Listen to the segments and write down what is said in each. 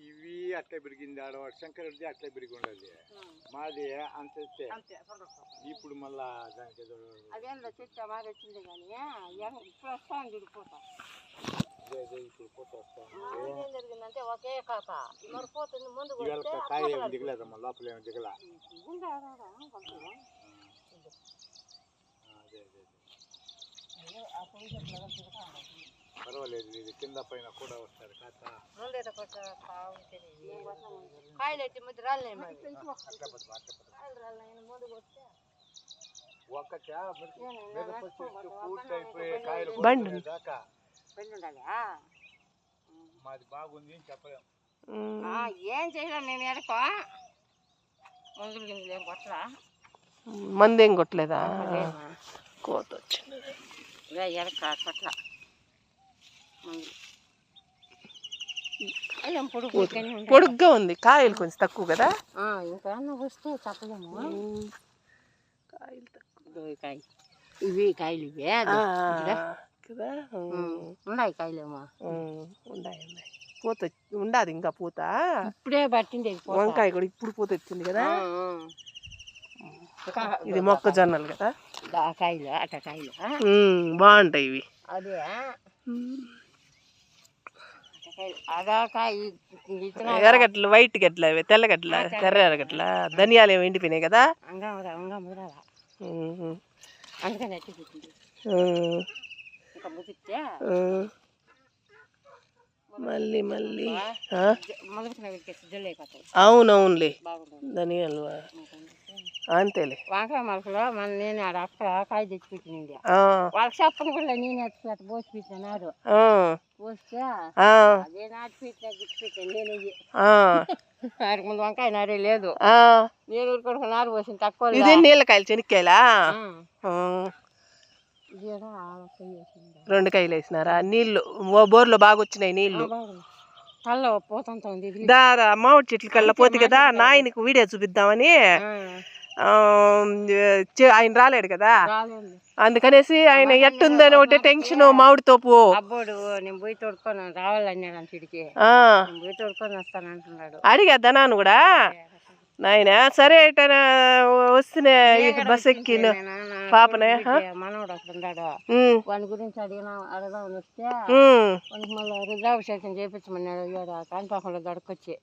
ఇవి అట్లా పెరిగింది ఆడవాడు శంకరుడిది అట్లా పెరిగి ఉండదు మాది అంతే ఇప్పుడు మళ్ళా దానికి అదేందో చెట్టు మాది వచ్చింది కానీ ఇప్పుడు వస్తాను దిగిపోతా ఇప్పుడు పోతా వస్తాను ఏం జరిగిందంటే ఒకే కాక మరి పోతుంది ముందు కాయ ఏమి దిగలేదమ్మా లోపల ఏమి దిగల పర్వాలేదు ఇది కింద పైన కూడా వస్తారు కాయలు అయితే మధ్య రాలే మాది బాగుంది చెప్పలేము ఏం చేయలేం మేము ఎడకో మందులు గింజలు ఏం కొట్టరా మందు ఏం కొట్టలేదా కోత వచ్చింది ఎడక కొట్ల పొడుగ్గా ఉంది కాయలు కొంచెం తక్కువ కదా ఇంకా వస్తే చెప్పలేము కాయలు తక్కువ ఇవి కాయలు ఇవే కదా ఉన్నాయి కాయలేమో ఉన్నాయి పూత ఉండదు ఇంకా పూత ఇప్పుడే పట్టింది వంకాయ కూడా ఇప్పుడు పూత వచ్చింది కదా ఇది మొక్కజొన్నలు కదా కాయలు అట్ట కాయలు బాగుంటాయి ఇవి అదే ఎర్రగడ్డలు వైట్ గడ్డలు అవి తెల్లగడ్డల తెర్ర ఎర్రగడ్డల ధనియాలు ఏమి ఎండిపోయినాయి కదా అందుకని మళ్ళీ మళ్ళీ అవునవునులే ధనియాలు అంతేలే వంకాయ మొలకలో మన నేను ఆడ అక్క కాయ తెచ్చి పెట్టింది వాళ్ళకి చెప్పను కూడా నేను ఎత్తుకు పోసి పెట్టినారు పోస్తే అదే నాటి పెట్టినా గిట్టి పెట్టాను నేనే వారికి ముందు వంకాయ నారే లేదు నేను ఊరుకొడుకు నారు పోసింది తక్కువ ఇదే నీళ్ళకాయలు చెనిక్కాయలా 2 కాయలు వేసినారా నీళ్లు బోర్లో బాగా వచ్చినాయి నీళ్లు కళ్ళ పోతంతా ఉంది దాదా మామిడి చెట్ల కల్లా పోతే కదా నాయనకు వీడియో చూపిద్దామని ఆయన రాలేడు కదా అందుకనేసి ఆయన ఎట్టుందని ఒకటే టెన్షన్ మామిడి తోపు అబ్బోడు నేను పోయి తోడుకొని రావాలన్నాడు చిడికి పోయి తోడుకొని వస్తానంటున్నాడు అడిగా ధనాన్ని కూడా నాయన సరే వస్తేనే బస్ ఎక్కి పాపనే మనవడు అక్కడ ఉన్నాడు వాని గురించి అడగదామని వస్తే మళ్ళీ రుద్రాభిషేకం చేయించమన్నాడు కాణిపాకంలో దొడకొచ్చి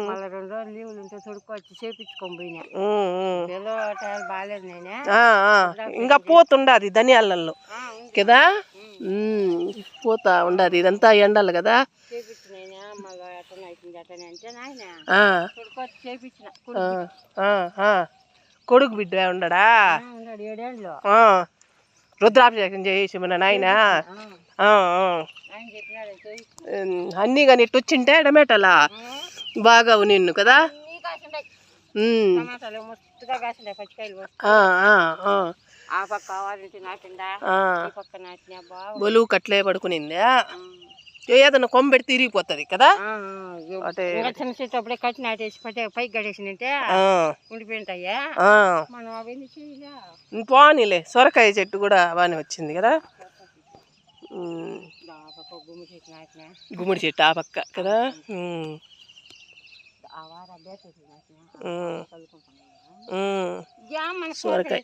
మళ్ళీ 2 రోజులు లీవులు ఉంటే తొడుకొచ్చి చేయించుకొని పోయినా పిల్ల బాగాలేదు నేనే ఇంకా పోతుండదు ధనియాలలో కదా పోతా ఉండదు ఇదంతా ఎండాలి కదా చేయించినైనా మళ్ళీ ఎట్టనే అవుతుంది ఎట్టనే అంటే నాయన తొడుకొచ్చి చేయించిన కొడుకు బిడ్డ ఉండడా 7 ఏళ్ళు రుద్రాభిషేకం చేసి మన నాయన అన్నీ కానీ ఇట్టు వచ్చింటే టమాటాలా బాగా నిన్ను కదా బొలువు కట్లే పడుకునిందా ఏదన్నా కొమ్మ తిరిగిపోతుంది కదా చిన్న చెట్టు అప్పుడే కట్టి నాటేసి పైకి గడేసినంటే ఉండిపోయింటాయా మనం అవన్నీ చేయలే పోనీలే సొరకాయ చెట్టు కూడా బాగానే వచ్చింది కదా గుమ్మడి చెట్టు ఆ పక్క కదా సొరకాయ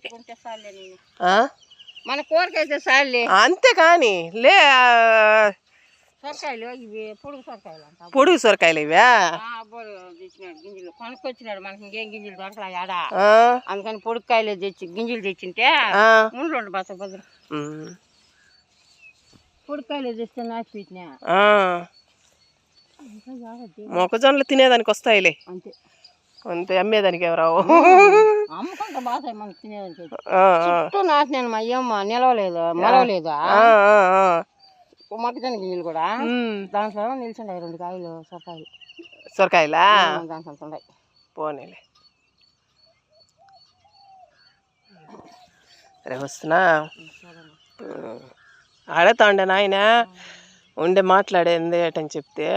మన కూరకైతే సార్లే అంతే కానీ లే సొరకాయలు ఇవి పొడుగు సొరకాయలు అంట పొడుగు సొరకాయలు ఇవా తెచ్చినాడు గింజలు కొనుక్కొచ్చినాడు మనకి ఇంకేం గింజలు దొరకలా ఆడ అందుకని పొడుగుకాయలు తెచ్చి గింజలు తెచ్చింటే ముందు 2 బస్త బదులు పొడుగుకాయలు తెస్తే నాటి పెట్టినా మొక్కజొన్నలు తినేదానికి వస్తాయిలే అంతే అంతే అమ్మేదానికి ఎవరావు అమ్ముకుంటా బాగా మనకి తినేదానికి చుట్టూ నాటినాను మా అయ్యమ్మ నిలవలేదు మొలవలేదు మొక్కజొన్న గింజలు కూడా దాంట్లో నిలిచిండాయి 2 కాయలు సొరకాయలా దాంట్లో ఉన్నాయి పోనీలే రే వస్తున్నా అడుగుతా ఉండే నాయన ఉండే మాట్లాడేది ఏటని చెప్తే